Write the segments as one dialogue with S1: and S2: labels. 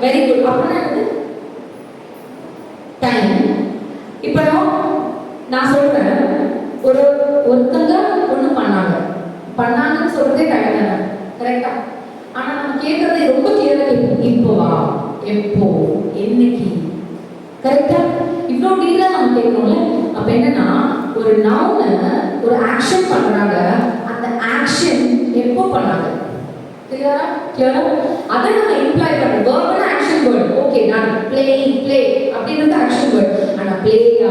S1: Very good. அப்படின்னா என்னது? Time. இப்போ நான் சொல்றேன், ஒருத்தங்க ஒண்ணு பண்ணாங்கன்னு சொல்றதே டைம் தானே, கரெக்டா? ஆனா நம்ம கேட்கறது ரொம்ப கிளியரா கேட்கும். இப்போவா, எப்போ, என்னைக்கு, கரெக்டா? இவ்வளோ டீலா நம்ம கேட்கணும்ல. அப்ப என்னன்னா, ஒரு நவுன ஒரு ஆக்ஷன் பண்றாங்க, அந்த ஆக்ஷன் எப்போ பண்ணாங்க, கிளியரா? அதை நம்ம இம்ப்ளை பண்றோம். Verbal action word. ஓகே, நான் ப்ளே அப்படின்றது ஆக்ஷன் வேர்ட். ஆனா பிளேடா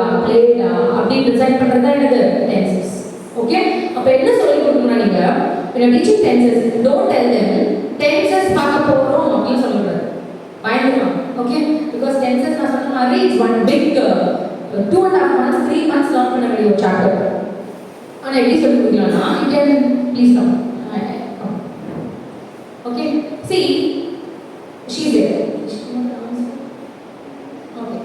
S1: அப்படின்னு டிசைட் பண்றதா என்னது? டென்சஸ். ஓகே, அப்ப என்ன சொல்லி கொடுக்கணும் நீங்க? when teaching tenses, don't tell them tenses பார்க்க போறோம் அப்படின்னு சொல்லக்கூடாது. பயந்துடும். ஓகே, because tenses நான் சொன்ன மாதிரி it's one big 2.5 months 3 months learn பண்ண வேண்டிய ஒரு சாப்டர். ஆனா எப்படி சொல்லி கொடுக்கலாம்னா, you can please come. Okay, see, she's there. Okay,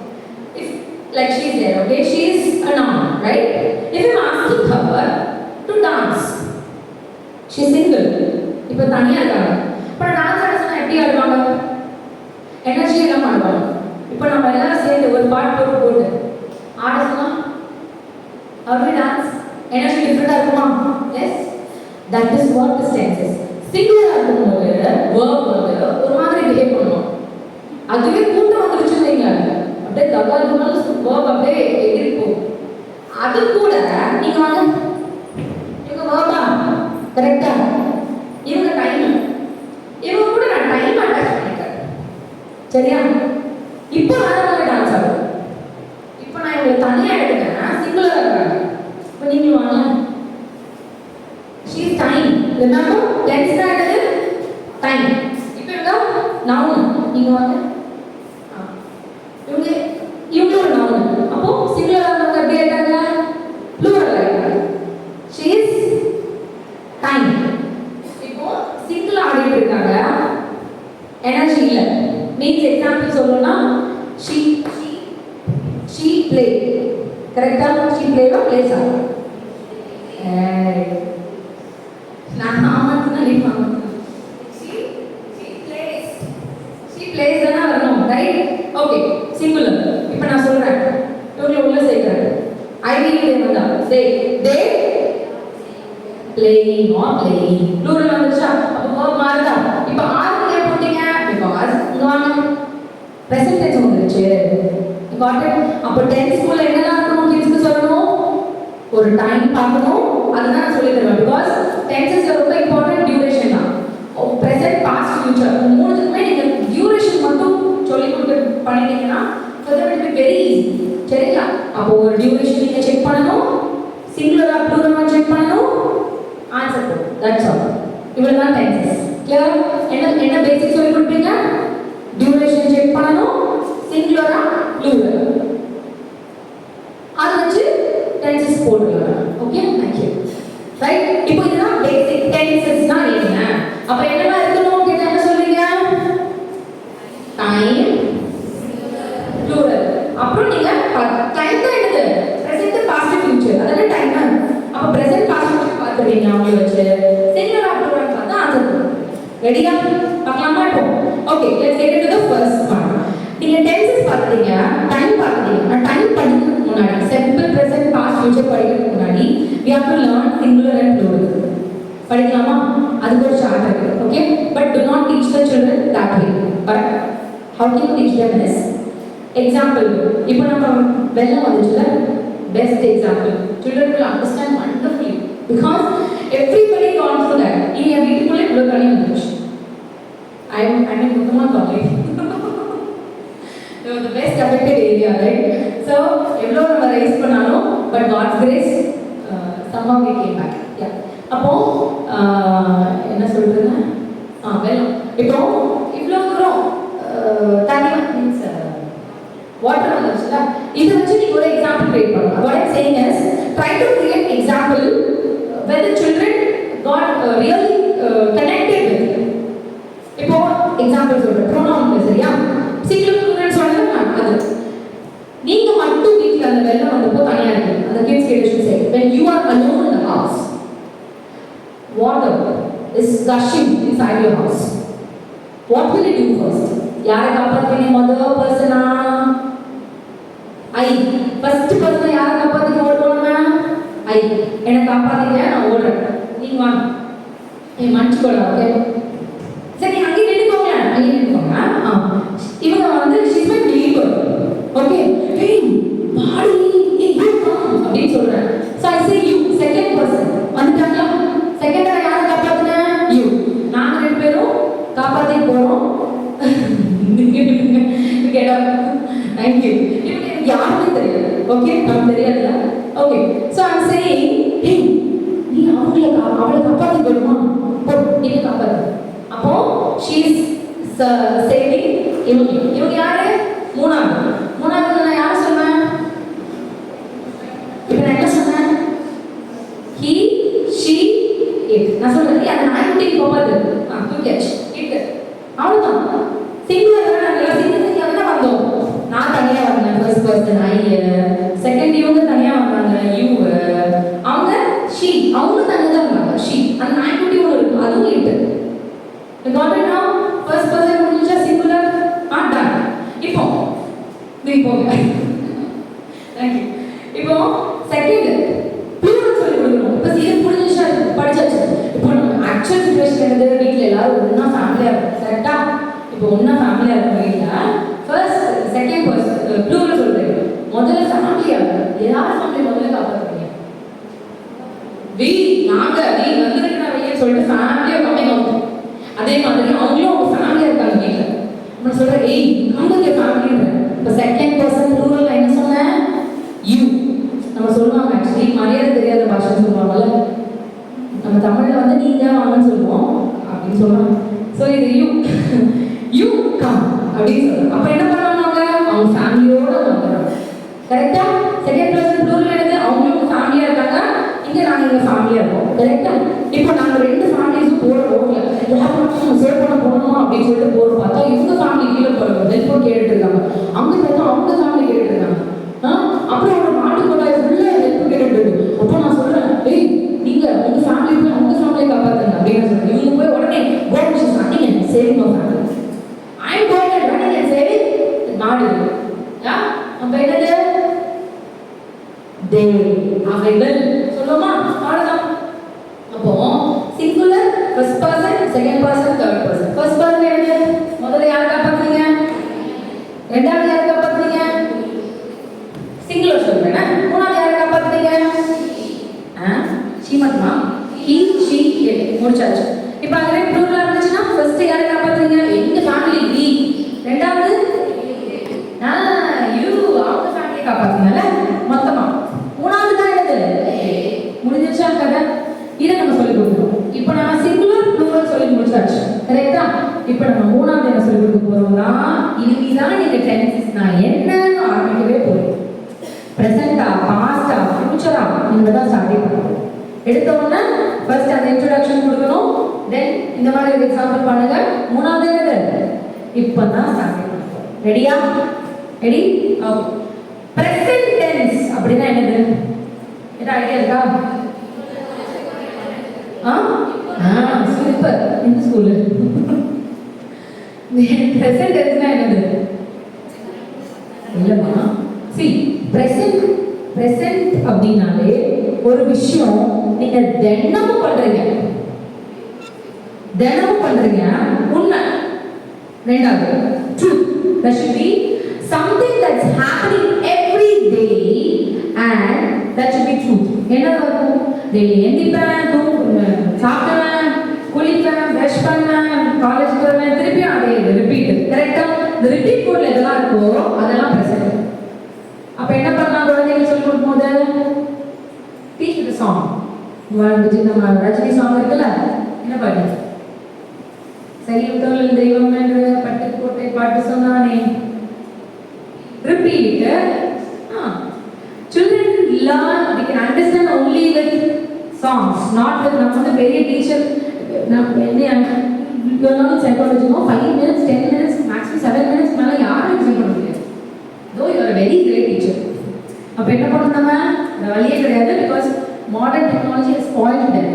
S1: if like she's there, okay, she's a noun, right? If I'm asking her to dance, she's single. இப்போ தனியா இருக்காங்க. இப்போ டான்ஸ் ஆட சொன்னா எப்படி ஆடுவாங்க? எனர்ஜி எல்லாம் ஆடுவாங்க. இப்போ நம்ம எல்லாம் சேர்ந்து ஒரு பாட்டு போட்டு ஆட சொன்னா அவரு டான்ஸ் எனர்ஜி டிஃபரெண்டா இருக்குமா? Yes, that is what this tenses. சிங்குலரா இருக்கும்போது verb வந்து ஒரு மாதிரி பிஹேவ் பண்ணுவோம். அதுவே கூட்டம் வந்துருச்சுன்னு வைங்க, அப்படியே தகாதுனால verb அப்படியே எகிரி போகும். அது கூட நீங்க வாங்க, இவங்க verb-ஆ கரெக்டா, இவங்க டைம், இவங்க கூட நான் டைம் அட்டாச் பண்ணிட்டேன், சரியா? இப்போ நான் டான்ஸ் ஆடுறேன். இப்போ நான் இவங்களை தனியா எடுத்துட்டேன், சிங்குலரா இருக்காங்க. இப்போ நீங்க வாங்க, she is time. remember tense தான் என்னது? டைம். இப்போ இவங்க நவுன், நீங்க வாங்க, இவங்க ஒரு நவுன். அப்போ சிங்குலரா இருந்தவங்க எப்படி ஆயிட்டாங்க? ப்ளூரல் ஆயிட்டாங்க. she is time. இப்போ சிங்கிள் ஆடிட்டு இருக்காங்க, எனர்ஜி இல்ல. மீன்ஸ் எக்ஸாம்பிள் சொல்லணும்னா she play, கரெக்டா? she play or plays ஆ? நான் ஆமான்னு நினைப்பாங்க. she plays தான வரணும், ரைட்? Okay, singular. இப்போ நான் சொல்றேன், இவங்க உள்ள சேர்க்கிறேன். I will play வந்தா they playing or playing. Plural வந்துச்சா? அப்போ verb மாறுதா? இப்போ ஆர்க்கு ஏன் போட்டீங்க? because இங்க வாங்க, present tense வந்துருச்சு. got it? அப்போ tense குள்ள என்னலாம் இருக்கணும்? கிட்ஸ்க்கு சொல்லணும், ஒரு டைம் பார்க்கணும். அதுதான் நான் சொல்லி தருவேன். because tenses ரொம்ப இம்பார்ட்டன்ட் டியூரேஷன் தான். present past future மூணுத்துக்குமே நீங்க டியூரேஷன் மட்டும் சொல்லி கொடுத்து பண்ணிட்டீங்கன்னா so that will be very easy, சரிங்களா? அப்போ ஒரு டியூரேஷன் நீங்க செக் பண்ணணும், சிங்குலரா ப்ளூரலா செக் பண்ணணும், ஆன்சர் போடும். That's all. இவ்வளவுதான் tenses. கிளியர்? என்ன பேசிக் சொல்லி கொடுப்பீங்க? டியூரேஷன் செக் பண்ணணும், சிங்குலரா ப்ளூரல், அது வச்சு tenses போடுங்க. Okay, thank you. ரைட்? இப்போ இதுதான் பேசிக் டென்சஸ்னா என்ன? அப்ப என்னமா இருக்கணும் கேட்டா என்ன சொல்றீங்க? Time, plural. அப்புறம் நீங்க டைம் தான் என்னது? Present, past, future. அதானே டைம். அப்ப பிரசன்ட், பாஸ்ட், ஃபியூச்சர் பார்த்துறீங்க அவங்க வச்சு. சிங்குலர் ப்ளூரல் பார்த்தா ஆன்சர் பண்ணுங்க. ரெடியா? பார்க்கலாமா இப்போ? Okay, let's get into the first part. நீங்க டென்சஸ் பார்த்தீங்க, டைம் பார்த்தீங்க. நான் டைம் படிக்கிறதுக்கு முன்னாடி சிம்பிள், பிரசன்ட், பாஸ்ட், ஃபியூச்சர் படிக்கிறதுக்கு முன்னாடி we have to learn singular and plural. படிக்கலாமா? அதுக்கு ஒரு சார்ட் இருக்கு. Okay, but do not teach the children that way. But how can you teach them is example. இப்போ நம்ம வெள்ளம் வந்துச்சுல, best example. Children will understand wonderfully because everybody gone through that. நீங்க வீட்டுக்குள்ளே இவ்வளவு தண்ணி வந்துச்சு. I mean முத்தமா college the best affected area, right? So எவ்வளவு நம்ம ரைஸ் பண்ணாலும் but God's grace somehow we came back. Yeah. அப்போ என்ன சொல்றேன்னா வெள்ளம். இப்போ இவ்வளோ தூரம் தண்ணி மீன்ஸ் வாட்டர் வந்துச்சுல, இதை வச்சு நீங்க ஒரு எக்ஸாம்பிள் கிரியேட் பண்ணுங்க. What I'm saying is try to create example where the children got really connected with it. இப்போ எக்ஸாம்பிள் சொல்றேன், ப்ரோனவுன் சரியா? சிங்கிள் ப்ளூரல் சொன்னா அது நீங்க மட்டும் வீட்ல அந்த வெள்ளம் வந்தப்போ தனியா இருக்கீங்க. அந்த kids creation say when you are alone in the house, water is gushing inside your house. What will you do first? யாரை காப்பாத்துவீங்க? முதல் பர்சனா ஐ. ஃபர்ஸ்ட் பர்சன் யாரை காப்பாத்துக்கு ஓடுவாங்க? ஐ. என்ன காப்பாத்துங்க, நான் ஓடுறேன், நீங்க வாங்க, நீ மன்னிச்சுக்கோங்க. ஓகே சரி, அங்கே நின்றுக்கோங்க, அங்கே நின்றுக்கோங்க. இவங்க வந்து she's my believer. ஓகே ஏய் பாடி ஏய் யூ கம் அப்படின்னு சொல்றேன். So I say you, second person வந்துட்டாங்களா? செகண்டா யாரை காப்பாத்துன? யூ. நாங்க ரெண்டு பேரும் காப்பாத்தி போறோம். கேடா thank you. இப்போ யாருக்கு தெரியாது? ஓகே நமக்கு தெரியாதுல. Okay so I'm saying hey நீ அவளை காப்பாத்தி போடுமா? போ நீ காப்பாத்து. அப்போ she is saving இவங்க யாரு? மூணாவது நான் யார் சொன்னேன்? இப்போ நான் என்ன சொன்னேன்? he she it. நான் சொல்றேன் அது நாய்க்குட்டி போகாது. தூக்கியாச்சு இட். அவ்வளவுதான். சிங்கிள் நாங்கள் சிங்கிள் தான் வந்தோம். நான் தனியா வந்தேன் ஃபர்ஸ்ட் பர்சன் ஐ. செகண்ட் இவங்க தனியா வந்தாங்க யூ. அவங்க தனியா தான் வந்தாங்க ஷீ. அந்த நாய்க்குட்டி ஒன்று இருக்கும் அதுவும் it. got it now? first person முடிஞ்சா singular done. இப்போ thank you. இப்போ செகண்ட் plural சொல்லி கொடுக்கணும். இப்போ இது புரிஞ்சுச்சா? படிச்சாச்சு. இப்போ நம்ம ஆக்சுவல் சிச்சுவேஷன் என்னது? வீட்ல எல்லாரும் ஒண்ணா ஃபேமிலியா இருக்கும். கரெக்ட்டா? இப்போ ஒண்ணா ஃபேமிலியா இருக்கும் வீட்ல. ஃபர்ஸ்ட் செகண்ட் பர்சன் plural சொல்றேன். முதல்ல ஃபேமிலியா இருக்கும். யார் ஃபேமிலி முதல்ல காப்பாத்துவீங்க? we வந்திருக்கா வெளியே சொல்லிட்டு ஃபேமிலியா கமிங் அவுட். அதே மாதிரி அவங்களும் அவங்க ஃபேமிலியா இருக்காங்க வீட்ல. நான் சொல்றேன் ஏய் அவங்க ஃபேமிலின்ற. இப்போ செகண்ட் பர்சன் ப்ளூரல்ல என்ன சொன்னேன்? யூ. நம்ம சொல்லுவாங்க ஆக்சுவலி மரியாதை தெரியாத பாஷை சொல்லுவாங்கல்ல. நம்ம தமிழ்ல வந்து நீங்க வாங்கன்னு சொல்லுவோம் அப்படின்னு சொல்லுவாங்க. ஸோ இது யூ யூ கம் அப்படின்னு சொல்லுவாங்க. அப்போ என்ன பண்ணுவாங்க? அவங்க ஃபேமிலியோட வந்துடுறாங்க. கரெக்டா? செகண்ட் பர்சன் ப்ளூரல் என்னது? அவங்களும் ஃபேமிலியா இருக்காங்க, இங்க நாங்க எங்க ஃபேமிலியா இருக்கோம். கரெக்டா? இப்போ நாங்க ரெண்டு ஃபேமிலிஸும் போற ரோட்ல யாரும் சேவ் பண்ண போகணுமா அப்படின்னு சொல்லிட்டு போற பார்த்தா இவங்க ஃபேமிலி கீழே போறாங்க, நெல்போர் கேட்டுட்டு இருக்காங்க. அங்க பார்த்தா அவங்க ஃபேமிலி கேட்டுட்டு இருக்காங்க. அப்புறம் அவரோட மாட்டு கொட்டாய் ஃபுல்லா நெல்போர் கேட்டுட்டு இருக்கு. அப்போ நான் சொல்றேன் ஏய் நீங்க உங்க ஃபேமிலி போய் அவங்க ஃபேமிலியை காப்பாத்துங்க அப்படின்னு சொல்றேன். இவங்க போய் உடனே கோட் running saving your family. I am going and running and saving நாடு. யா அப்ப என்னது? தே அவைகள் சொல்லுமா? அவ்வளவுதான். அப்போ singular first person, second person, third person. First person என்னது? முதல்ல யாரை காப்பாத்துறீங்க? ரெண்டாவது யாரை காப்பாத்துறீங்க? சிங்குலர் சொல்றேன். மூணாவது யாரை காப்பாத்துறீங்க? she மட்டுமா? he she it முடிச்சாச்சு. இப்போ அங்க ப்ளூரல் இருந்துச்சுன்னா ஃபர்ஸ்ட் யாரை காப்பாத்துறீங்க? எங்க ஃபேமிலி we. ரெண்டாவது you அவங்க ஃபேமிலியை காப்பாத்துறீங்கல மொத்தமா. மூணாவது தான் என்னது? முடிஞ்சிச்சா கதை? இதை நம்ம சொல்லி கொடுக்கணும். இப்போ நம்ம சிங்குலர் ப்ளூரல் சொல்லி முடிச்சாச்சு. கரெக்டா? இப்போ நம்ம மூணாவது என்ன சொல்லி கொடுக்க போறோம்னா இனிமேதான் நீங்க டென்சஸ்னா என்னன்னு ஆரம்பிக்கவே போறோம். பிரசன்டா, பாஸ்டா, ஃபியூச்சரா நீங்கதான் ஸ்டார்ட் பண்ணணும். எடுத்த உடனே ஃபர்ஸ்ட் அந்த இன்ட்ரோடக்ஷன் கொடுக்கணும். தென் இந்த மாதிரி ஒரு எக்ஸாம்பிள் பண்ணுங்க. மூணாவது என்னது? இப்பதான் ஸ்டார்ட் பண்ணணும். ரெடியா? ரெடி? ஓகே. பிரசன்ட் டென்ஸ் அப்படின்னா என்னது? என்ன ஐடியா இருக்கா? சூப்பர். இந்த ஸ்கூலு பிரசன்ட் டென்ஸ்னா என்னது? இல்லம்மா சி பிரசன்ட் அப்படின்னாலே ஒரு விஷயம் நீங்க தினமும் பண்றீங்க உண்மை. ரெண்டாவது truth. that should be something that's happening every day and that should be truth. என்ன வரும்? டெய்லி எந்திப்பேன், சாப்பிடுவேன், குளிப்பேன், ப்ரஷ் பண்ணுவேன், காலேஜ் போவேன், திருப்பி அதே ரிப்பீட். கரெக்டா? இந்த ரிப்பீட் கோட்ல எதெல்லாம் இருக்கோ அதெல்லாம் பிரசன்ட். அப்ப என்ன பண்ணலாம்? குழந்தைங்க சொல்லி கொடுக்கும்போது டீச் வித் சாங். நம்ம ரஜினி சாங் இருக்குல்ல, என்ன பாட்டு? சரியுத்தோல் தெய்வம் என்று பட்டுக்கோட்டை பாட்டு சொன்னானே. Repeat. Children learn, they can understand only with songs, not with நம்ம வந்து பெரிய teacher. you are learning psychology, no 5 minutes, 10 minutes, maximum 7 minutes மேல யாரும் எக்ஸாம் பண்ண முடியாது. though you are a very great teacher. அப்ப என்ன பண்ணணும்? நம்ம அந்த வழியே கிடையாது. because modern technology has spoiled them.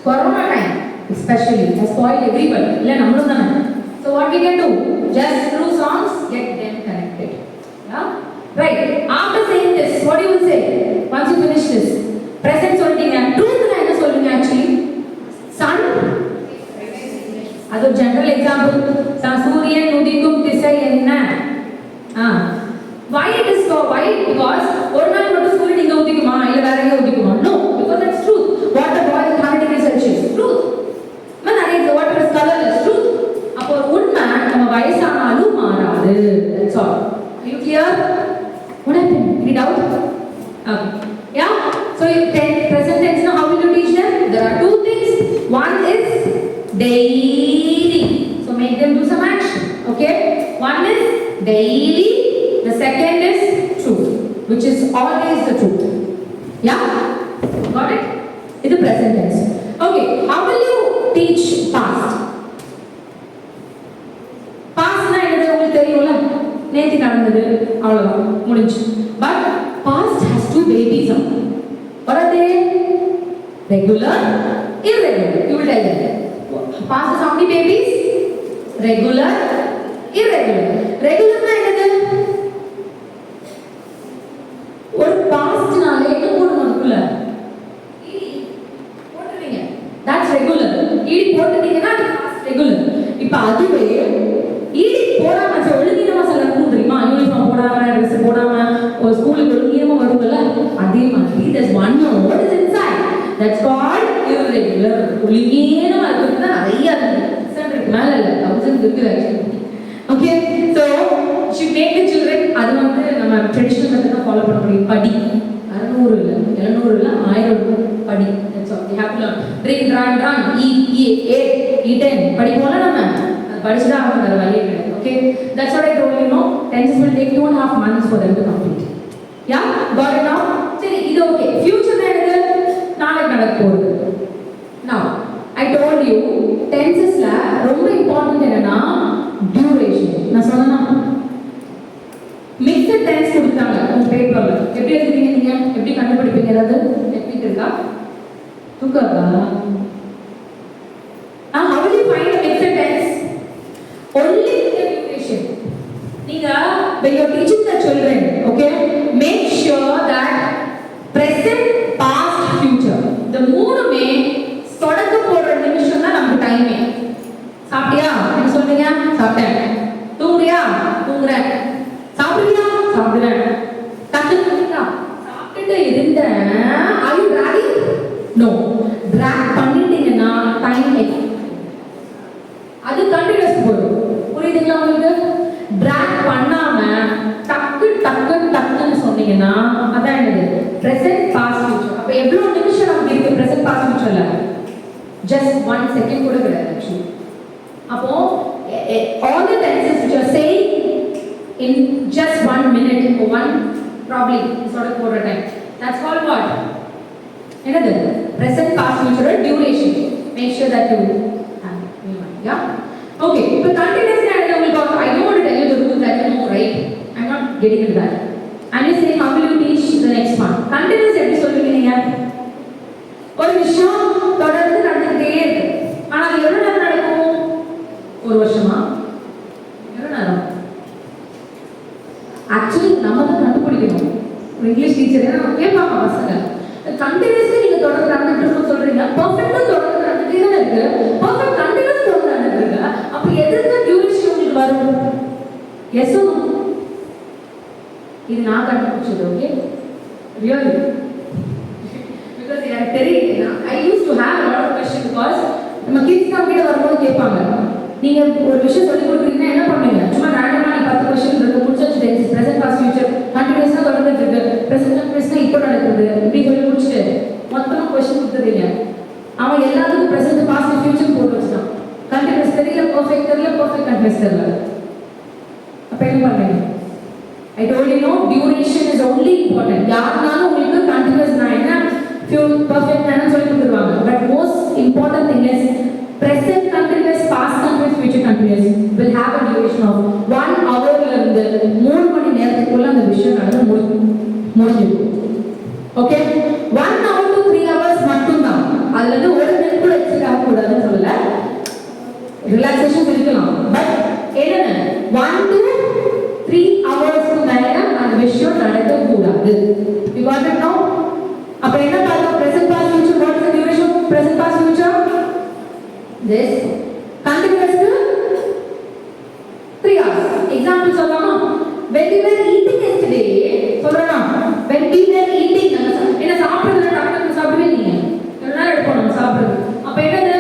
S1: corona time especially has spoiled everybody. இல்ல நம்மளும் தானே. so what we can do? Just through songs, get them connected. Yeah? Right. After saying this, what you will say? Once you finish this. Present சொல்லிட்டீங்க. Truth நான் என்ன சொல்லுங்க actually? Sun. அது ஒரு general example. சூரியன் உதிக்கும் திசை என்ன? Why it is so? Why? Because ஒரு நாள் மட்டும் சூரியன் இங்க உதிக்குமா இல்ல வேற எங்க உதிக்குமா? No, because that's truth. Water boils 100 degrees Celsius. Truth. Man, the water is colorless. Truth. அப்போ உண்மை நம்ம வயசானாலும் மாறாது. That's all. Are you clear? What happened? Any doubt? Okay. Yeah? So you present tense now, how will you teach them? There are two things. One is daily. So make them do some action. Okay? One is daily. The second is truth, which is always the truth. Yeah? Got it? It's the present tense. Okay. How will you teach past? Past na enadhu ungalku theriyumla? நேத்தி நடந்தது அவ்வளவுதான் முடிஞ்சு. But past has two babies. What are they? Regular, irregular. You will tell them. Past has how many babies? Regular, irregular. Regular na enadhu? ஒரு past நால என்ன போடணும் அதுக்குள்ள? ED போட்டுறீங்க. That's regular. ED போட்டுட்டீங்கன்னா அது past regular. இப்போ அதுவே ED போடாம ஒழுங்கீனமா சில இருக்கும் தெரியுமா? யூனிஃபார்ம் போடாம ட்ரெஸ் போடாம ஒரு ஸ்கூலுக்கு ஒழுங்கீனமா வருவல அதே மாதிரி there's one more what is inside that's called irregular. ஒழுங்கீனமா இருக்கிறது நிறைய இருக்கு. 600 மேல இல்ல 1000 இருக்கு actually. Okay, so should make the children அது வந்து நம்ம ட்ரெடிஷனல் மெத்தட் ஃபாலோ பண்ண முடியும். படி 600 இல்ல 700 இல்ல 1000 படி. that's all they have to learn. drink run eat படி போல நம்ம படிச்சதா அவங்க வேற வழியே கிடையாது. Okay, that's what I told you. No, tenses will take 2.5 months for them to complete. Yeah, got it now? சரி இது okay. future என்னது? நாளைக்கு நடக்க போகுது. Now I told you tensesல ரொம்ப இம்பார்ட்டன்ட் என்னன்னா duration. நான் சொன்னேனா mixed tense கொடுத்தாங்க உங்க பேப்பர்ல. எப்படி எழுதுவீங்க நீங்க? எப்படி கண்டுபிடிப்பீங்க? ஏதாவது டெக்னிக் இருக்கா? தூக்கவா? How will you find a mixed tense? Only the duration. நீங்க when you're teaching the children, okay, make sure that present, past, future the மூணுமே தொடக்க போற நிமிஷம் தான் நமக்கு டைமே. சாப்பிட்டியா? என்ன சொல்றீங்க? சாப்பிட்டேன். தூங்குறியா? தூங்குறேன். சாப்பிடுறியா? சாப்பிடுறேன். கத்துக்கிட்டீங்களா? சாப்பிட்டுட்டு இருந்தேன். Are you dragging? No. drag பண்ணிட்டீங்கன்னா டைம் அது கண்டினியூஸ் போகும். புரியுதுங்களா உங்களுக்கு? drag பண்ணாம டக்கு டக்கு டக்குன்னு சொன்னீங்கன்னா அதான் என்னது? present past future. அப்ப எவ்வளவு நிமிஷம் நமக்கு இருக்கு present past futureல? just 1 second கூட கிடையாது actually. அப்போ all the tenses which are saying in just 1 minute or one probably sort of quarter time, that's called what? என்னது? present past future duration. Make sure that you have yeah. Okay, இப்போ continuous and I don't want to tell you the rules that you know, right? I'm not getting into that. I'm just saying how will you teach the next one? Continuous எப்படி சொல்லுவீங்க நீங்க? ஒரு விஷயம் தொடர்ந்து நடந்துட்டே இருக்கு. ஆனா அது எவ்வளவு நேரம் நடக்கும்? ஒரு வருஷமா? எவ்வளவு நேரம்? ஆக்சுவலி நம்ம தான் கண்டுபிடிக்கணும். ஒரு இங்கிலீஷ் டீச்சர் என்ன கேட்பாங்க பசங்க. கண்டினியூஸா நீங்க தொடர்ந்து நடந்துட்டு இருக்கோம் சொல்றீங்க. பெர்ஃபெக்ட்டா தொடர்ந்து நடந்துட்டே தான் இருக்கு. பெர்ஃபெக்ட் கண்டினியூஸ் தொடர்ந்து நடந்துட்டு இருக்கு. அப்ப எதுக்கு டியூரேஷன் உங்களுக்கு வரும்? Yes or no? இது நான் கண்டுபிடிச்சது. ஓகே, ரியலி because எனக்கு தெரியும். I used to have a lot of questions because நம்ம கிட்ஸ் கிட்ட வரும்போது கேட்பாங்க, நீங்க ஒரு விஷயம் சொல்லி கொடுக்குறீங்கன்னா என்ன பண்ணுவீங்க? சும்மா ரேண்டமா நீ 10 क्वेश्चन இருக்கு முடிச்சாச்சு. டென்ஸ் பிரசன்ட் பாஸ்ட் ஃபியூச்சர் கண்டினியூஸா தொடர்ந்துட்டு இருக்கு. பிரசன்ட் பிரச்சனை இப்போ நடக்குது இப்படி சொல்லி முடிச்சுட்டு மொத்தமா क्वेश्चन கொடுத்துறீங்க. அவன் எல்லாத்துக்கும் பிரசன்ட் பாஸ்ட் ஃபியூச்சர் போட்டு வச்சுட்டான். கண்டினியூஸ் தெரியல, பெர்ஃபெக்ட் தெரியல, பெர்ஃபெக்ட் கண்டினியூஸ் தெரியல. அப்ப என்ன பண்ணுவீங்க? I told you no, duration is only important. யாருனாலும் உங்களுக்கு கண்டினியூஸ் நான் என்ன பெர்ஃபெக்ட் நான் சொல்லி கொடுத்துருவாங்க. But most important thing is present continuous, past continuous, future continuous will have a duration of 1 hour ல இருந்து 3 மணி நேரத்துக்குள்ள அந்த விஷயம் நடந்து முடிஞ்சிடும். ஓகே, 1 hour to 3 hours மட்டும் தான். அதுல இருந்து ஒரு மினிட் கூட எக்ஸ்ட்ரா ஆக கூடாதுன்னு சொல்லல. ரிலாக்சேஷன் இருக்கலாம், பட் வருது. You got it now? அப்ப என்ன பார்த்தோம்? present past future. What is the duration of present past future? This continuous 3 hours. Example சொல்லலாமா? When we were eating yesterday, சொல்றேனா? When we were eating, என்ன சாப்பிடுறது டாக்டர் சாப்பிடுவே நீங்க. எவ்வளவு நேரம் எடுக்கும் நம்ம சாப்பிடுறது? அப்ப என்னது?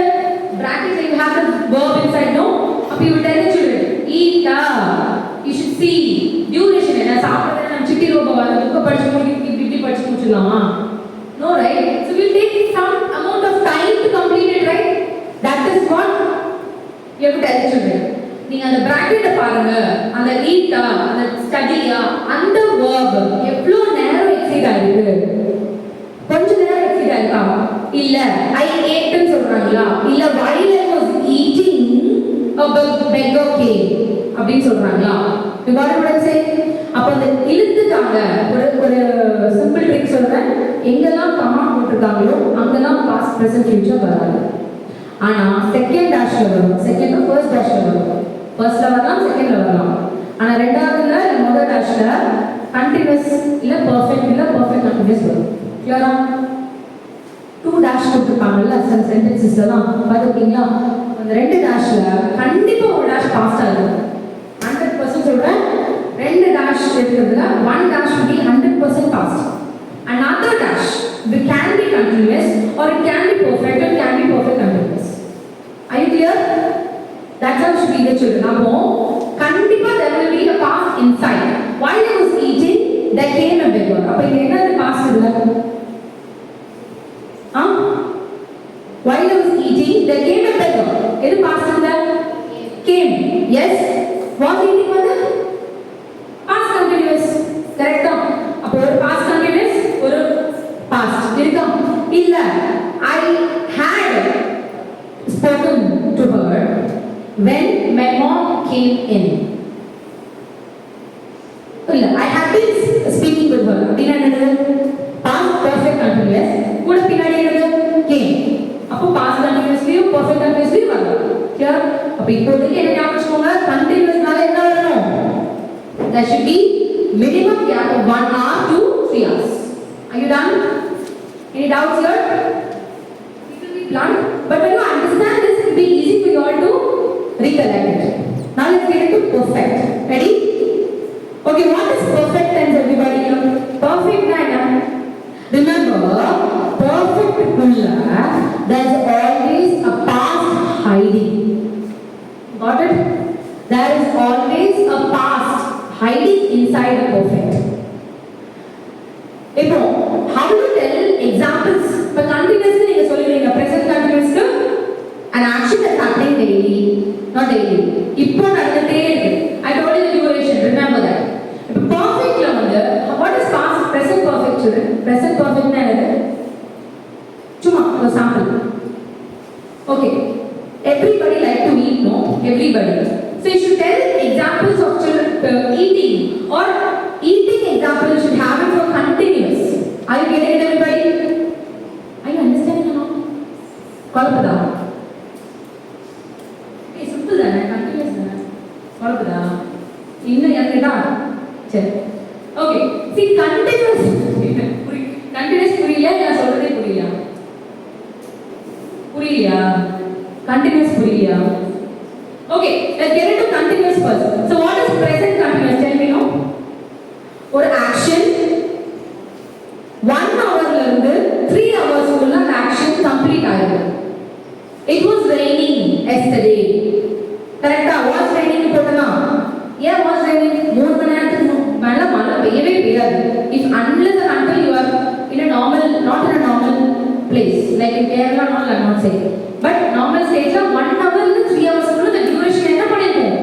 S1: Brackets you have the verb inside, no? அப்ப you will tell the children, eat. You should see duration. என்ன சாப்பிடுறது நம்ம சிட்டி ரோபோ வந்து புக்க படிச்சு இப்படி படிச்சு முடிச்சலாமா? No, right? So we will take some amount of time to complete it, right? That is what you have to tell the children. நீங்க அந்த பிராக்கெட்ட பாருங்க, அந்த ஈட்டா, அந்த ஸ்டடியா, அந்த verb எவ்வளவு நேரம் எக்ஸீட் ஆயிருக்கு? கொஞ்ச நேரம் எக்ஸீட் ஆயிருக்கா? இல்ல I ate ன்னு சொல்றாங்களா? இல்ல while I was eating a beggar came அப்படின்னு சொல்றாங்களா? You got what I'm saying? அப்ப அந்த இழுத்துட்டாங்க. ஒரு சிம்பிள் ட்ரிக் சொல்றேன். எங்கெல்லாம் கமா போட்டுருக்காங்களோ அங்கெல்லாம் past present future வராது. ஆனா செகண்ட் டேஷ்ல வரும். செகண்ட் ஃபர்ஸ்ட் டேஷ்ல வரும். ஃபர்ஸ்ட்ல வரலாம், செகண்ட்ல வரலாம். ஆனா ரெண்டாவதுல முதல் டேஷ்ல கண்டினியூஸ் இல்ல பெர்ஃபெக்ட் இல்ல பெர்ஃபெக்ட் கண்டினியூஸ் வரும். கிளியரா? 2 டேஷ் போட்டுருப்பாங்கல்ல சில சென்டென்சஸ்லாம் பாத்துக்கிட்டீங்களா? அந்த ரெண்டு டேஷ்ல கண்டிப்பா ஒரு டேஷ் பாஸ்டா இருக்கும். 100% சொல்றேன். ரெண்டு டேஷ் இருக்கிறதுல 1 dash will be 100% past. Another dash it can be continuous or it can be perfect or it can be perfect continuous. Are you clear? That's how should be the children. Now kandipa there will be a past inside. While I was eating there came a beggar. அப்ப இது என்னது past இல்ல? While I was eating there came a beggar. எது past இல்ல? Came. Yes. Was eating வந்து past continuous. Correct? அப்ப ஒரு past continuous ஒரு past இருக்கா? இல்ல I had spoken to her when my mom came in. இல்ல I had been speaking with her. அப்படின்னா என்னது? Past perfect continuous கூட பின்னாடி என்னது? Came. அப்போ past continuousலயும் perfect continuousலயும் வரும். Clear? அப்ப இப்போதைக்கு என்ன ஞாபகம் வச்சுக்கோங்க? continuousனால என்ன வரணும்? There should be minimum gap of 1 hour to 3 hours. Are you done? Any doubts here? It will be blunt, but when you understand this, it will be easy for you all to recollect it. Now let's get into perfect. Ready? Okay, what is perfect tense, everybody? Perfect na. Remember, perfect kulla, there is always a past hiding. Got it? There is always a past hiding inside a perfect. இப்போ how do you tell examples? இப்போ continuous நீங்க சொல்லுவீங்க present continuous க்கு an action is happening daily, not daily. இப்போ நடந்துட்டே இருக்கு. I told you the duration, remember that. இப்போ perfectல வந்து what is past present perfect children? Present perfect னா என்னது? சும்மா ஒரு sample. Okay. Everybody like to eat, no? Everybody. So you should tell examples of children eating or eating example you should have it for continuous. Are you getting it, everybody? Are you understanding or not? Kolpada. Hey, simple dana, continuous dana. Kolpada. Inna yakida. Chal. Okay. See, continuous. Continuous puriyala ya solradhe puriyala. Puriyala. Continuous puriyala. Okay, let's get into continuous first. So what is present continuous? Tell me now. Or action 1 hour la irundhu 3 hours kulla the action complete ஆயிடும். It was raining yesterday. Correct? Was raining போட்டனா? Yeah, was raining. 3 மணி நேரத்துக்கு மேல மழை பெய்யவே பெய்யாது. If unless and until you are in a normal, not in a normal place, like in Kerala, not I'm not saying. But normal stage la 1 hour இல்ல 3 hours குள்ள the duration என்ன பண்ணிருக்கும்?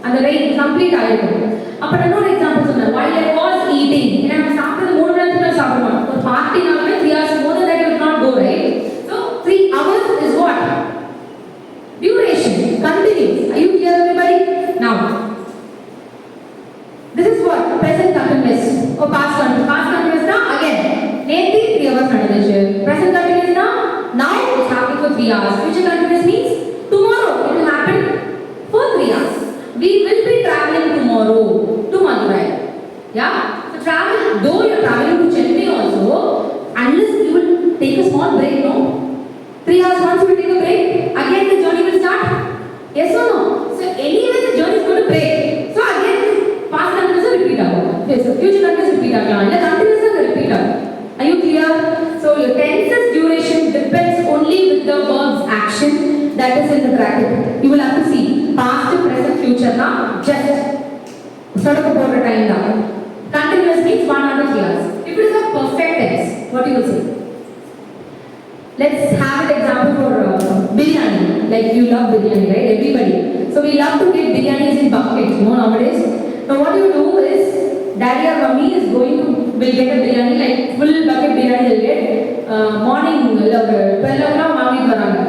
S1: அந்த rain complete ஆயிடும். அப்ப இன்னொரு example சொன்னேன். While I was eating, ஏன்னா நம்ம சாப்பிடுறது 3 மணி நேரத்துக்கு சாப்பிடுவோம். ஒரு பார்ட்டினாலே 3 hours more than that you will not go, right? So 3 hours is what? Duration. Continuous. Are you clear, everybody? Now, this is what? Present continuous or past continuous. Past continuous now again. Lately 3 hours நடந்துச்சு. Present continuous now it's happening for 3 hours. Future continuous means tomorrow it will happen for 3 hours. We will be traveling tomorrow to Madurai. Yeah? So travel, though you're traveling that is in the bracket. You will have to see past, present, future na just சொடக்கு போடுற time தான். Continuous means one other class. If it is a perfect tense, what you will say? Let's have an example for biryani. Like you love biryani, right? Everybody. So we love to get biryanis in buckets, no, nowadays. So what you do is, daddy or mummy is will get a biryani, like full bucket biryani they'll get. Morning, 12 o'clock mommy varanga.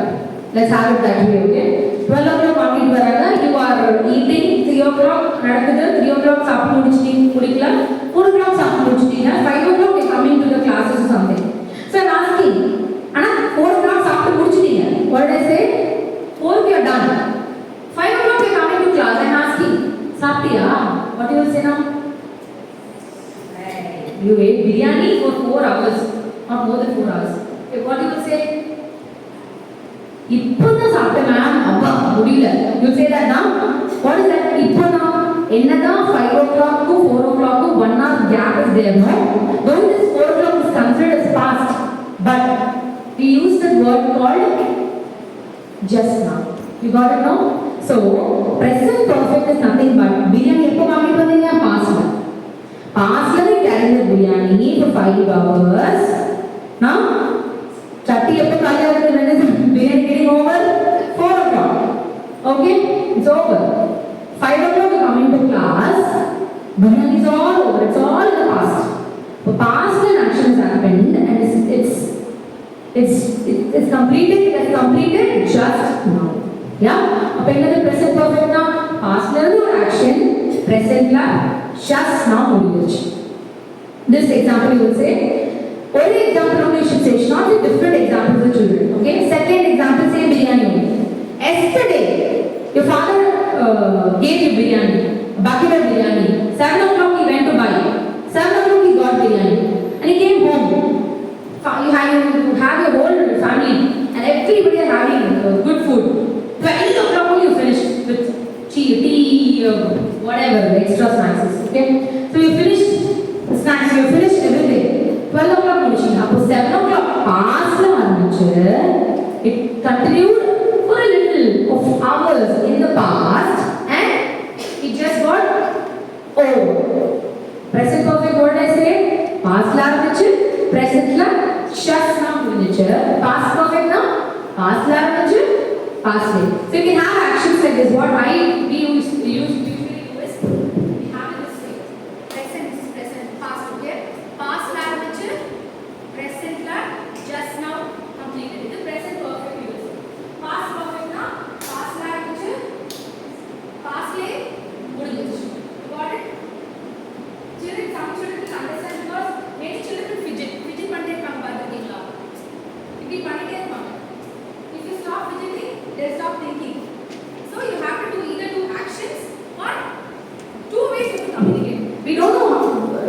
S1: Let's have it that way, okay? 12 o'clock mommy varanga. You are eating 3 o'clock. நடக்குது 3 o'clock சாப்பிட்டு முடிக்கல. 4 o'clock சாப்பிட்டு முடிச்சிட்டீங்க. 5 o'clock they coming to the classes or something. So I'm asking, ஆனா 4 o'clock சாப்பிட்டு முடிச்சிட்டீங்க. What did I say? 4 you are done. 5 o'clock they coming to class. I'm asking, சாப்பிட்டியா? What you will say now? You ate biryani for 4 hours, not more than 4 hours. Okay, what you will say? இப்போதான் சாப்பிட்டேன் ma'am, அப்பா முடியல. You say that now? What is that? இப்போதான் என்னதான் 5 o'clock to 4 o'clock to 1 hour gap is there, no? Though this 4 o'clock is considered as past, but we use the word called just now. You got it now? So present perfect is nothing but biryani எப்போ வாங்கிட்டு வந்தீங்க? past. past we carry the biryani for 5 hours. Now chatti எப்போ காலியா இருக்கு? when is biryani getting over? 4 o'clock. Okay, it's over. 5 o'clock you come into class. Biryani is all over. It's all in the past. The past and action has happened, and it's completed. It has completed just now. Yeah. அப்ப என்னது present perfect na? past la ஒரு action, present la just now முடிஞ்சிருச்சு. This example you will say. One example only you should say. It's not a different example for children. Okay. Second example say biryani only. Yesterday your father gave you biryani, a bucket of biryani. 7 o'clock he went to buy. 7 o'clock he got biryani, and he came home. You have your whole family, and everybody are having good food. 12 o'clock you finished with tea, whatever extra snacks. Okay, so you finished the snacks. You finished everything. 12 o'clock finishing. Appo 7 o'clock past la aanuchu. It continued for a little of hours in the past, and it just got over. Present perfect what I say? Past la aanuchu, present la just now finishing. Past perfect na? Past la aanuchu, past la. So you can have actions like this. What we usually do is we have this way. Present, past, okay? Past la aanuchu, present la just now completed. It is present perfect use. Past perfect na? Past la aanuchu, past la முடிஞ்சிருச்சு. Got it? Children, some children will understand because many children will fidget பண்ணிட்டே இருப்பாங்க பாத்துட்டீங்களா? இப்படி பண்ணிட்டே இருப்பாங்க. If you stop fidgeting, they stop thinking. So you have to do either two actions or two ways to communicate. We don't know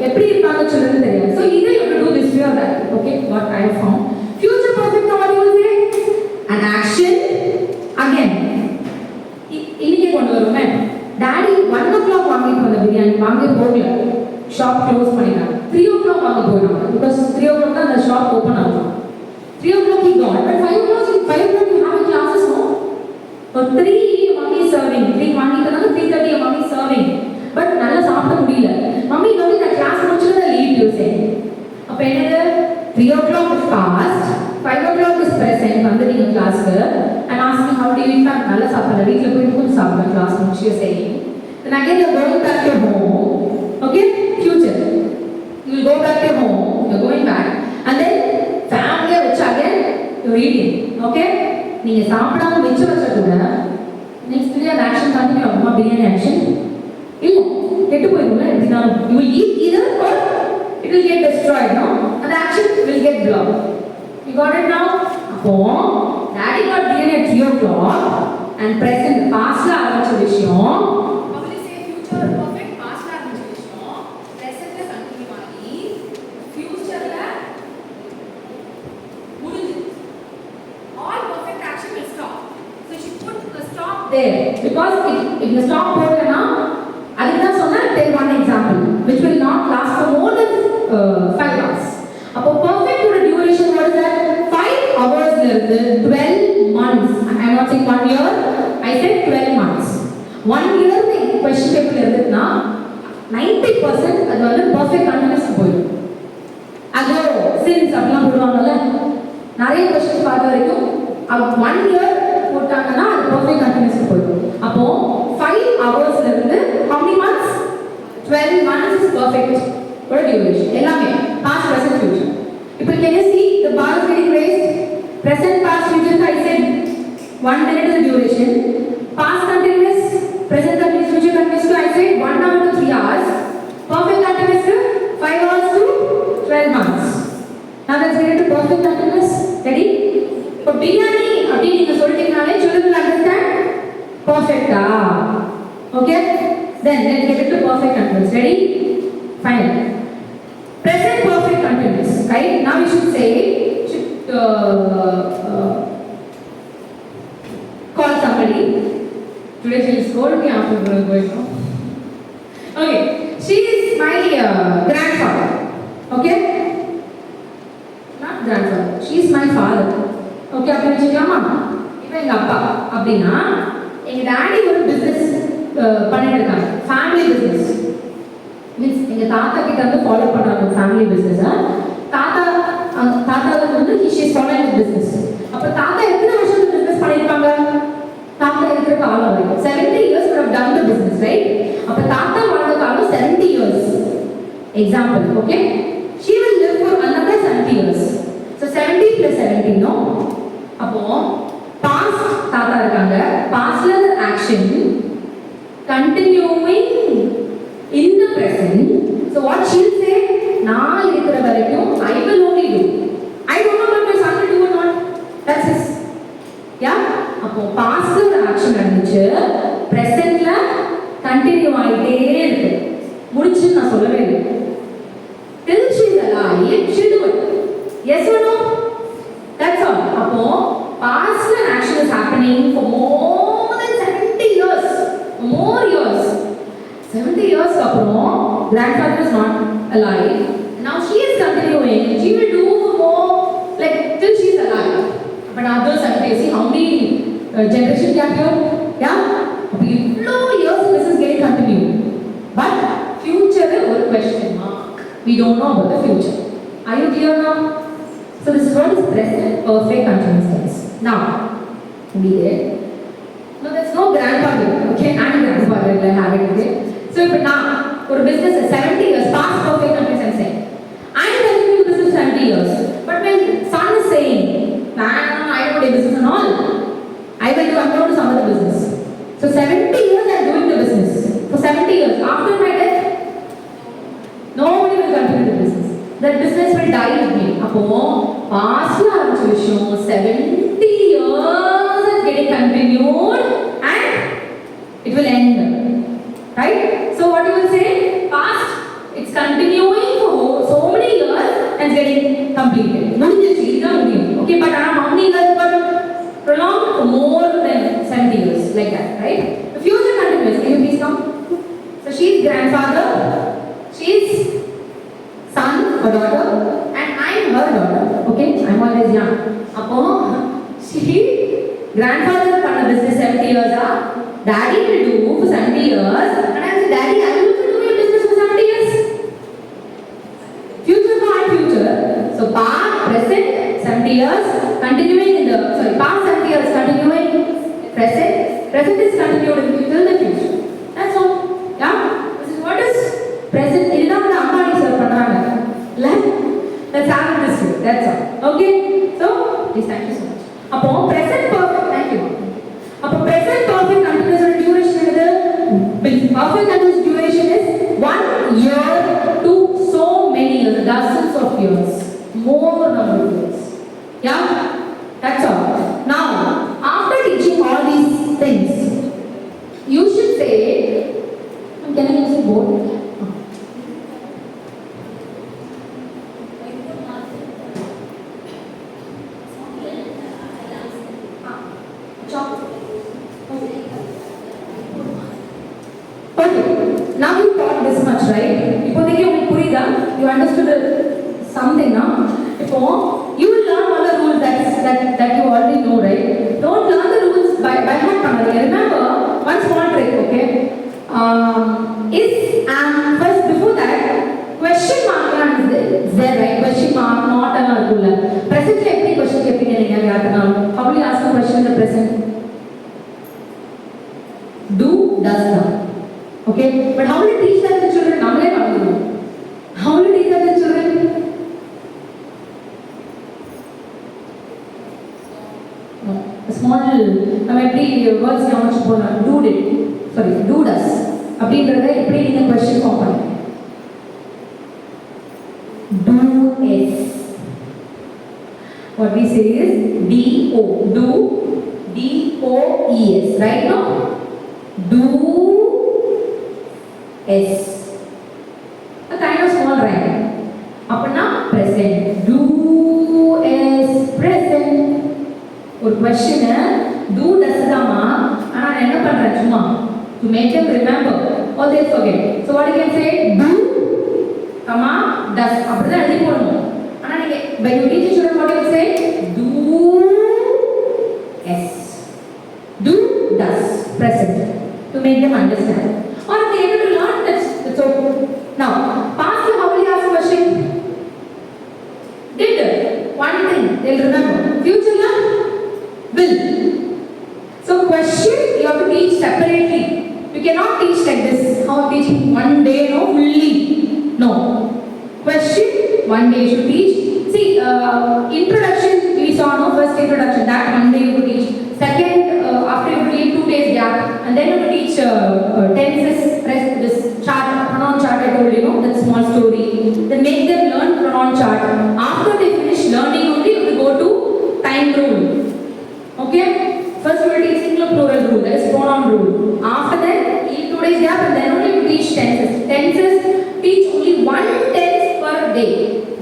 S1: எப்படி இருப்பாங்க children தெரியாது. So either you have to do this way or that. Okay, what I have found. Future perfect what you will say? An action again. இன்னைக்கு கொண்டு வருமே. Daddy 1 o'clock வாங்கிட்டு வந்த பிரியாணி வாங்கி போகல. ஷாப் க்ளோஸ் பண்ணிட்டாங்க. 3 o'clock வாங்க போறாங்க. Because 3 o'clock தான் அந்த ஷாப் ஓபன் ஆகும். 3 o'clock he got. But 5 o'clock you have classes, no? For 3 mommy is serving. 3 வாங்கிட்டாங்க. 3:30 mommy is serving. But நல்லா சாப்பிட முடியல. மம்மி வந்து நான் கிளாஸ் முடிச்சிட்டு நான் லீவ் யூ சே. அப்ப என்னது? 3 o'clock is past. 5 o'clock is present. வந்து நீங்க கிளாஸ்க்கு and asking how do you eat? நல்லா சாப்பிடல. வீட்ல போய் கொஞ்சம் சாப்பிட கிளாஸ் முடிச்சு saying. Then again you're going back to home. Okay? Future. You will go back to home. You're going back. And then family which again you're eating. Okay? நீங்க சாப்பிடாம வெச்சு வச்சா கூட next day an action continue ஆகுமா biryani action? இல்ல. கெட்டு போயிடும்ல எப்படினாலும். You will eat either or it will get destroyed, no? And the action will get blocked. You got it now? அப்போ daddy got biryani at 3 o'clock and present past la ஆரம்பிச்ச விஷயம் probably say future perfect past la ஆரம்பிச்ச விஷயம் present la continue ஆகி future la முடிஞ்சு all perfect action will stop. So she put the stop there because if the stop போடலனா அதுதான் சொன்னா take one example which will not last for more than 5 hours. அப்போ perfect ஓட duration what is that? 5 hours ல இருந்து 12 months. I am not saying அப்போ 5 ஹவர்ஸ்ல இருந்து how many months? 12 months is perfect for duration. எல்லாமே past, present, future. இப்போ can you see the bar is getting raised? Present, past, future, I said 1 minute is the duration. Past continuous, present continuous, future continuous, I said 1 hour to 3 hours. Perfect continuous, 5 hours to 12 months. Now let's get into perfect continuous. Ready? இப்போ பிரியாணி அப்படி நீங்க சொல்லிட்டீங்கனாலே children will understand perfect. Okay? Then let's get into perfect continuous. Ready? Fine. Present perfect continuous. Right? Now we should say, call somebody. Today she will scold me after going home. Okay. She is my grandfather. Okay? Not grandfather. She is my father. Okay, அப்படி வச்சுக்கலாமா? இப்போ எங்க அப்பா அப்படின்னா எங்க daddy ஒரு business பண்ணிட்டு இருக்காங்க, ஃபேமிலி பிசினஸ். மீன்ஸ் எங்க தாத்தா கிட்ட வந்து ஃபாலோ பண்றாங்க ஃபேமிலி பிசினஸ். தாத்தாவுக்கு வந்து he is following the business. அப்ப தாத்தா எத்தனை வருஷம் பிசினஸ் பண்ணிருப்பாங்க? தாத்தா இருக்கிற காலம் வரைக்கும் 70 years would have done the business, right? அப்ப தாத்தா வாழ்ந்த காலம் 70 years. Example, okay? She will live for another 70 years. So 70 plus 70, no? அப்போ past தாத்தா இருக்காங்க, pastல the action continuing in the present. So what she'll say, நான் இருக்கிற வரைக்கும் I will only do. I don't know what my son will do or not. That's his. Yeah? அப்போ pastல ஒரு action நடந்துச்சு, presentல continue ஆயிட்டே இருக்கு. முடிச்சு நான் சொல்லவே இல்லை. Till she is alive, she'll do it. Yes or no? That's all. அப்போ pastல action is happening for more than 70 years. More years. 70 years அப்புறம் grandfather is not alive. Now she is continuing. She will do more like till she is alive. But after 70 years, see how many generation gap here? Yeah? No years this is getting continued. But future ஒரு question mark. We don't know about the future. Are you clear now? So this is what is present perfect continuous tense. Now, we did. No, there's no grandfather. Okay, and grandfather will have it. Okay. So if now for business 70 years past perfect continuous tense saying, I am telling you this is 70 years. But when son is saying, man, I don't do business and all. I will do, I'm going to some other business. So 70 years I am doing the business. For 70 years. After my death, nobody will continue the business. That business will die with me. அப்போ pastல ஆரம்பிச்ச விஷயம் 70 years is getting continued and it will end. Right? So what you will say? Past, it's continuing for so many years and it's getting completed. முடிஞ்சிருச்சு, இதுதான் முடியும். Okay, but how many years got prolonged? For more than 70 years, like that, right? The future continuous. Can you please come? So she is grandfather, she is son or daughter, and I am her daughter. Okay, I am always young. அப்போ she grandfather பண்ண business 70 years daddy will do for 70 years, and I say daddy I will also do your business for 70 years. Future no and future. So past, present 70 years continuing in the past 70 years continuing present is continued till the future. That's all. Yeah, this is what is present. இதுதான் வந்து அம்மாடி sir பண்றாங்க. Let's have it this way. That's all. Okay. So please, thank you so much. அப்போ present perfect. Thank you. அப்போ present perfect continuous duration is perfect continuous duration is 1 year to so many years, dozens of years, more number of years. Yeah, that's all. Now after teaching all these things, you should say, can I use a board? Now you taught this much, right? இப்போதைக்கு உங்களுக்கு புரியுதா? You understood something now? இப்போ you will learn all the rules that you already know, right? Don't learn the rules by heart பண்ணாதீங்க. Remember one small trick, okay? Is first before that question mark is there, right? Question mark not எல்லாம் இருக்குல்ல. Presentல எப்படி question கேட்பீங்க நீங்க யாருக்குனாலும்? How will you ask a question in the present? Do, does தான். Okay, but how will you teach that to children? நம்மளே பண்ணுவோம். How will you teach that to children? A small நம்ம எப்படி வேர்ட்ஸ் ஞாபகம் போறோம். Do did, sorry, do does அப்படிங்கறத எப்படி நீங்க क्वेश्चन ஃபார்ம் பண்ணுங்க. Do is, what we say is do, do, D-O-E-S, right now? Do is a kind of small rhyme. அப்பனா present. Do is present. ஒரு question do does தாமா, ஆனா நான் என்ன பண்றேன் சும்மா to make them remember or they forget. So what you can say, do, comma, does. அப்படிதான் எழுதி போடணும். ஆனா நீங்க when you teach children what you say, do is, do, does, present, to make them understand. Or if they able to learn, that's okay. Now, past, how will you ask a question? Did, one thing, they'll remember. Future, will. So question, you have to teach separately. You cannot teach like this. How teaching one day, no, fully. No. Question, one day you should teach. See, introduction, we saw, no, first introduction, that one day you could teach. Second, after you leave 2 days gap, and then you teach tenses, this chart, pronoun chart I told you, know, that small story. Then make them learn pronoun chart. After they finish learning only, you will go to time rule. Okay? First you will teach singular plural rule, that is pronoun rule. After that, leave 2 days gap, and then only you teach tenses. Tenses, teach only one tense per day,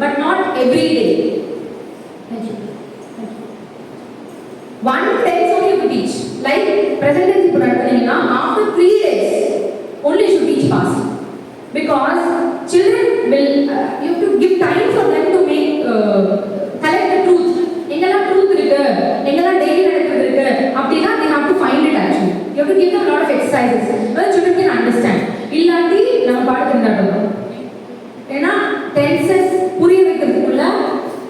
S1: but not every day. One tense only you teach. Like present tense you put after 3 days only you should teach fast. Because children will, you have to give time for them to make, collect the truth. Engala truth irukku, engala daily nadakkudu irukku, appadina they have to find it actually. You have to give them a lot of exercises so that children can understand. Illandi nama paadu irundadum. Ena tenses puriya vekkradhukkulla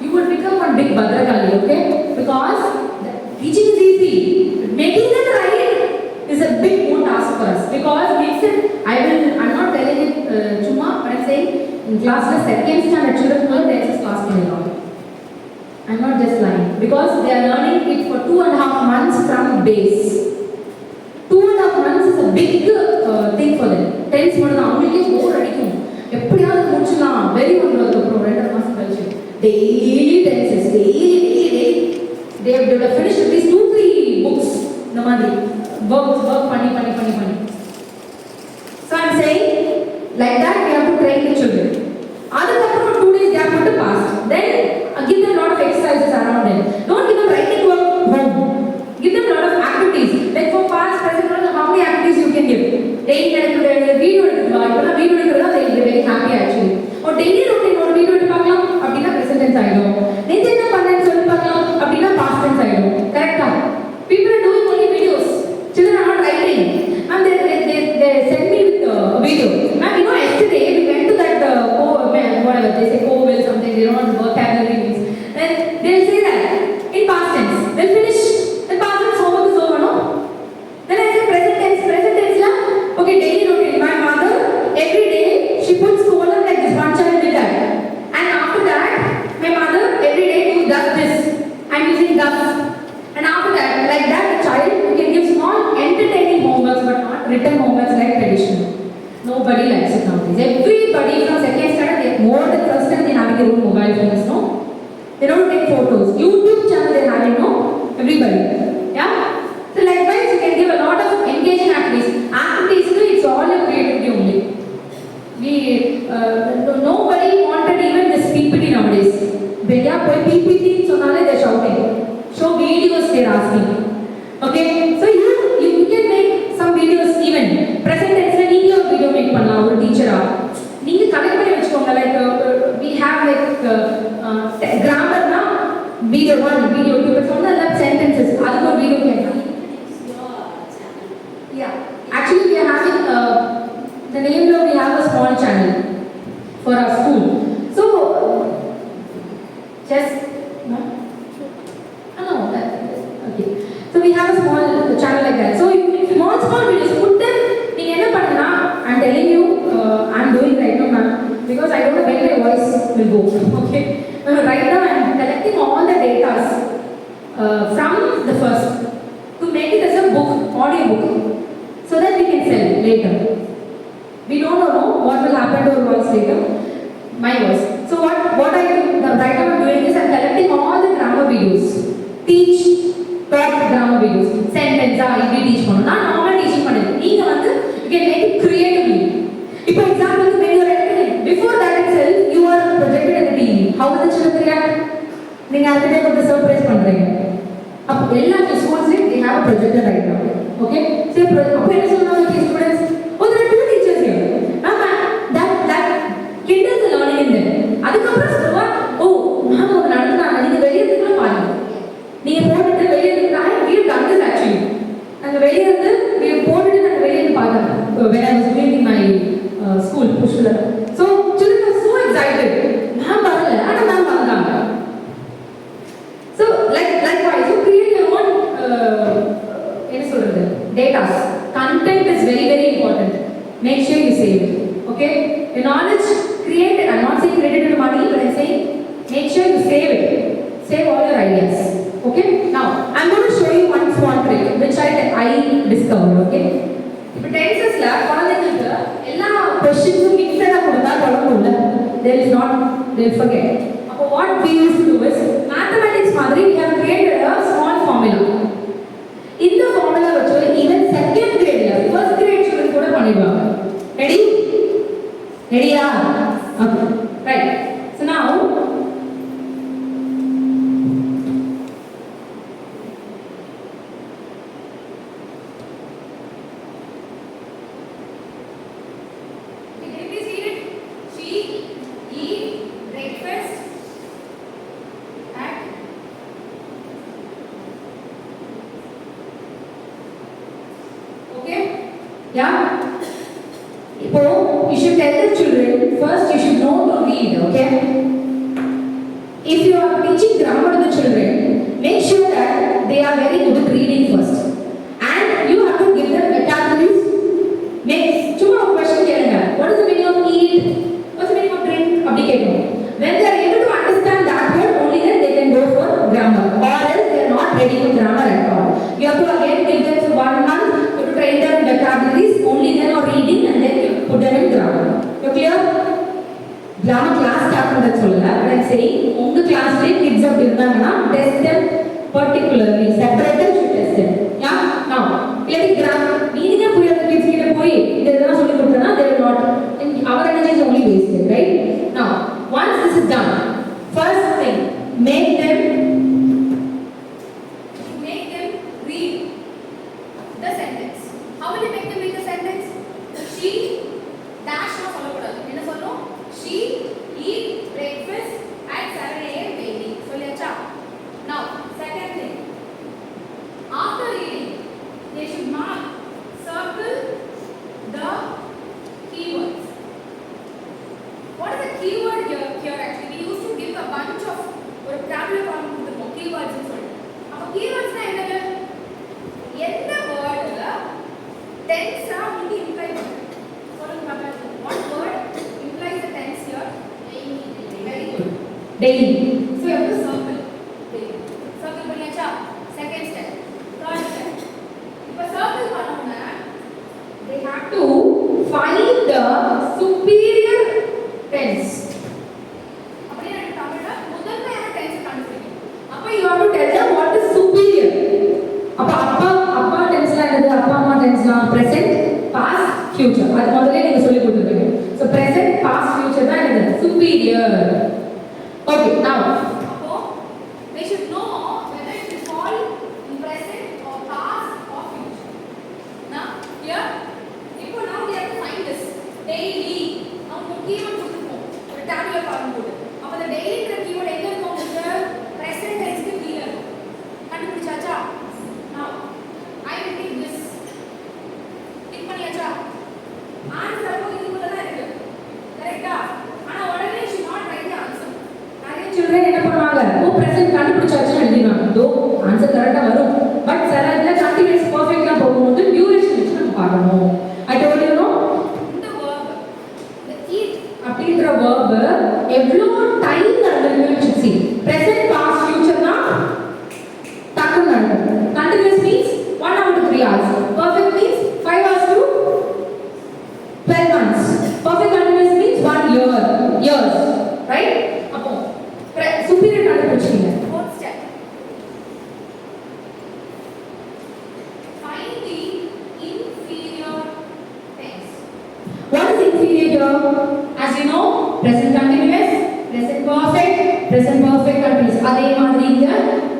S1: you will become one big Bhadrakali, okay? Because teaching is easy. Making them right is a big more task for us. Because makes it, I'm not telling it chumma, but I'm saying in class second standard children will tenses class pannirom. I'm not just lying. Because they are learning it for 2.5 months from base. 2.5 months is a big thing for them. Tense model avungalukku bore adikum. Eppadiyaவது முடிச்சலாம். Very good work appo 2 மாசம் கழிச்சு. Daily tenses, daily. They have finished at least 2-3 books. இந்த மாதிரி work பண்ணி. So I'm saying like that we have to train the children. அதுக்கப்புறம் 2 days gap மட்டும் pass. Then give them a lot of exercises around them. Don't give them writing work home. Give them a lot of activities. Like for past, present, how many activities you can give? Daily நடக்குது, video எடுத்துட்டு வா. இப்ப video எடுக்கிறதா they will be very happy actually. Or daily routine ஒரு video எடுத்து பார்க்கலாம் அப்படினா present tense ஆயிடும். நேத்து என்ன பண்ணேன்னு சொல்லி பார்க்கலாம் அப்படினா past tense ஆயிடும். Correct-ஆ? People are doing only videos. Children are not writing. And they send me with a video. Ma'am, you know yesterday we went to that whatever they say Kovel something, they don't know the vocabulary means. Then they'll say that in past tense. They'll finish the past tense homework is over, no? Then I say present tense la. Okay, daily routine. My mother every day she puts column like this, one child with that. And after that, my mother every day does this. I'm using does. And after that, like that, the child you can give small entertaining homeworks, but not written homeworks like traditional. Nobody likes it nowadays. Everybody from second standard, they more than first standard, they have their own mobile phones, no? They don't take photos. YouTube channel they have it, no? Everybody. Yeah? So likewise, you can give a lot of engaging activities. Activities, it's all your creativity only. Nobody wanted even this PPT nowadays. When you put PPT, so now they're shouting. Show videos they're asking. Okay? So you can make some videos even. Present tense la neenga or video make pannalam or teacher ah. Neenga connect panni vechukonga, like we have like grammar na video 1, video 2, but sonna la sentences adukku or video kekka. Yeah. Actually we are having the name of we have a small channel for our school. So just no. Okay. So we have a small channel like that. So you small videos put later. We don't know what will happen to our voice later. My voice. So what I do, the right now I'm doing is I'm collecting all the grammar videos. Teach taught grammar videos. Sentence இப்படி teach பண்ணனும். நான் normal teaching பண்ணுவேன். நீங்க வந்து you can make it creatively. இப்போ example when you are editing, before that itself you are projected in the TV. How will the children react? நீங்க அதுவே வந்து சர்ப்ரைஸ் பண்றீங்க. அப்போ எல்லா ஸ்கூல்ஸ்லயும் they have a projector right now. Okay? So அப்போ என்ன சொல்றாங்க students? Oh, there are two teachers here. That kid is learning in there. அதுக்கப்புறம் சொல்லுவா ஓ நான் ஒரு நடந்தாங்க நீங்க வெளியே இருந்து பாருங்க. நீங்க போட்டுட்டு வெளியே இருந்து we have done this actually. அந்த வெளியே இருந்து போட்டுட்டு நாங்க வெளியே இருந்து பார்த்தோம். When I was doing in my school Pushkala. So children were so excited. நான் வரல ஆனா நான் வந்தாங்க. So likewise you create your own என்ன சொல்றது data. Content is very very important. Make sure you save it. Okay? The knowledge created, I'm not saying created with money, but I'm saying make sure you save it. Save all your ideas. Okay? Now, I'm going to show you one small trick which I discovered. Okay? If tenses la குழந்தைகளுக்கு எல்லா questions mixed-ஆ கொடுத்தா குழம்புல they will forget. அப்போ what we used to do is mathematics மாதிரி we have created a small formula. இந்த formula வச்சு even second grade ல first grade students கூட பண்ணிடுவாங்க. Ready? Ready? Okay. Right. So now, can you please read it? She eat breakfast at okay? Yeah? You should tell the children first you should know to read, okay? If you are teaching grammar to the children, make sure that they are very good at reading first. And you have to give them vocabularies. Chuma a question kelunga. What is the meaning of eat? What's the meaning of drink? Abdi kelunga. When they are able to understand that word, only then they can go for grammar. Or else they are not ready for grammar at all. You have to again give them for 1 month to train them in vocabularies, only then or reading, and then you put them in grammar. You clear? Grammar class start பண்றது சொல்லல. But I'm saying உங்க கிளாஸ்ல kids அப்படி இருந்தாங்கன்னா test them particularly. Separated should test them. Yeah? Now, let grammar. நீங்க புரியாத kids கிட்ட போய் இதெல்லாம் சொல்லி கொடுத்தனா they will not. Our energy is only wasted, right? Now, once this is done, first thing, make them read the sentence. How will you make them read the sentence? She dash na follow kodadu. Enna solnom? She eat breakfast at 7 a.m. daily. Solliyacha? Now, second thing. After reading, they should mark, circle the keywords. What is the keyword here actually? We used to give a bunch of or tabular form கொடுத்துருப்போம் keywords னு சொல்லிட்டு. அப்ப keywords னா என்னது? எந்த வேர்ட்ல tense ஆ உங்களுக்கு imply பண்ணுது? சொல்லுங்க பாக்கலாம். What word implies the tense here? Very good. Daily. So you have to circle. Daily. Circle பண்ணியாச்சா? Second step. Third step. இப்ப circle பண்ணோம்னா they have to find the superior tense. அப்படியே நான் தமிழ்ல முதன்மையான tense கண்டுபிடிக்கணும். அப்ப you have to tell them what is superior. அப்ப அப்பா டென்ஸ்ல என்னது? அப்பா அம்மா டென்ஸ்லாம் present, past, future. அது முதல்ல நீங்க சொல்லி கொடுத்துருக்கீங்க. So present, past, future தான் என்னது? Superior. Okay, now அப்போ they should know whether it will fall in present or past or future. Now here now we have to find this daily. நம்ம keyword கொடுத்துருக்கோம் ஒரு tabular form போட்டு. அப்ப அந்த dailyன்ற keyword எங்க இருக்கு உங்களுக்கு? present tense க்கு கீழ இருக்கு. கண்டுபிடிச்சாச்சா? Now I will take this. Tick பண்ணியாச்சா? ஆன்சர் அப்போ இதுக்குள்ள தான் இருக்கு. கரெக்ட்டா? ஆனா உடனே you should not write the answer. நிறைய children என்ன பண்ணுவாங்க? ஓ present கண்டுபிடிச்சாச்சுன்னு எழுதிடுவாங்க. தோ ஆன்சர் கரெக்ட்டா வரும். பட் சில இதுல கண்டினியூஸ் பெர்ஃபெக்ட்டா போகும்போது டியூரேஷன் வச்சு நம்ம பார்க்கணும். I told you no? இந்த verb the eat அப்படிங்கற verb எவ்வளவு டைம் நடந்துருக்கு you should see. Present, past, future னா டக்குன்னு நடக்கும். Continuous means 1 hour to 3 hours. Perfect means 5 hours to here? As you know, present continuous, present perfect, present perfect continuous. அதே மாதிரி இங்க,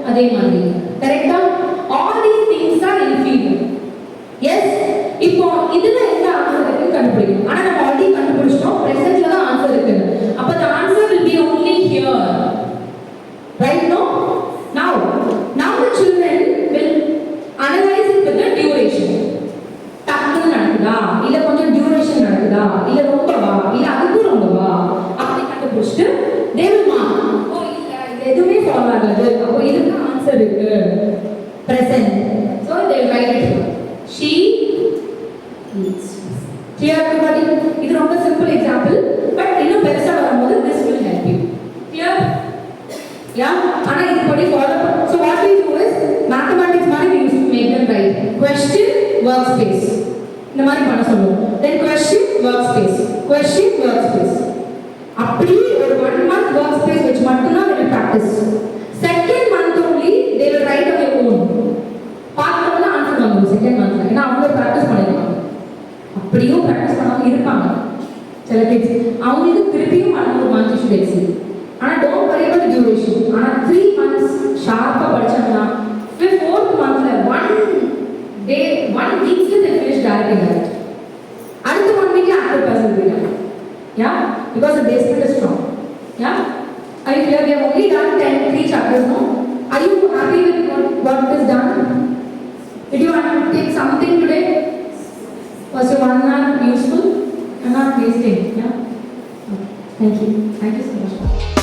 S1: அதே மாதிரி இங்க. கரெக்ட்டா? All these things are inferior. Yes? இப்போ இதுல என்ன ஆன்சர் இருக்குன்னு கண்டுபிடிக்கணும். ஆனா நம்ம ஆல்ரெடி கண்டுபிடிச்சிட்டோம். பிரசன்ட்ல தான் ஆன்சர் இருக்கு. அப்ப the answer will be only here. Right? No? Now the children will analyze it with the duration. டக்குனு நடக்குதா இல்ல கொஞ்சம் டியூரேஷன் நடக்குதா இல்ல ரொம்பவா இல்ல அதுக்கு ரொம்பவா அப்படி கண்டுபிடிச்சிட்டு they will mark. ஓ இல்ல இது எதுவுமே ஃபாலோ ஆகாது. அப்போ இதுக்கு ஆன்சர் இருக்கு. present. So they will write it here. She eats. Clear everybody? இது ரொம்ப simple example. But இன்னும் பெருசா வரும்போது this will help you. Clear? Yeah? ஆனா இது படி ஃபாலோ பண்ணு. So what we do is mathematics மாதிரி we used to make them write question workspace. இந்த மாதிரி பண்ண சொல்லுவோம். Then question workspace. Question workspace. அப்படி ஒரு 1 month workspace which மட்டும்தான் they will practice. Second month only they will write on their own. பார்த்தோம்னா answer பண்ணுவோம் செகண்ட் மந்த்ல. ஏன்னா அவங்க ப்ராக்டிஸ் பண்ணிருப்பாங்க. அப்படியும் ப்ராக்டிஸ் பண்ணாம இருப்பாங்க சில கிட்ஸ். அவங்களுக்கு திருப்பியும் 1 month you should exceed. ஆனா don't worry about the duration. ஆனா 3 months ஷார்ப்பா படிச்சாங்கன்னா 4th monthல 1 week they finish directly that. அடுத்த 1 week active person போயிட்டாங்க. Yeah? Because the basement is strong. Yeah? Are you clear? We have only done 3 chapters now. Are you happy with what is done? Did you want to take something today? Was your 1 hour useful? I'm not wasting. Yeah? Okay. Thank you so much.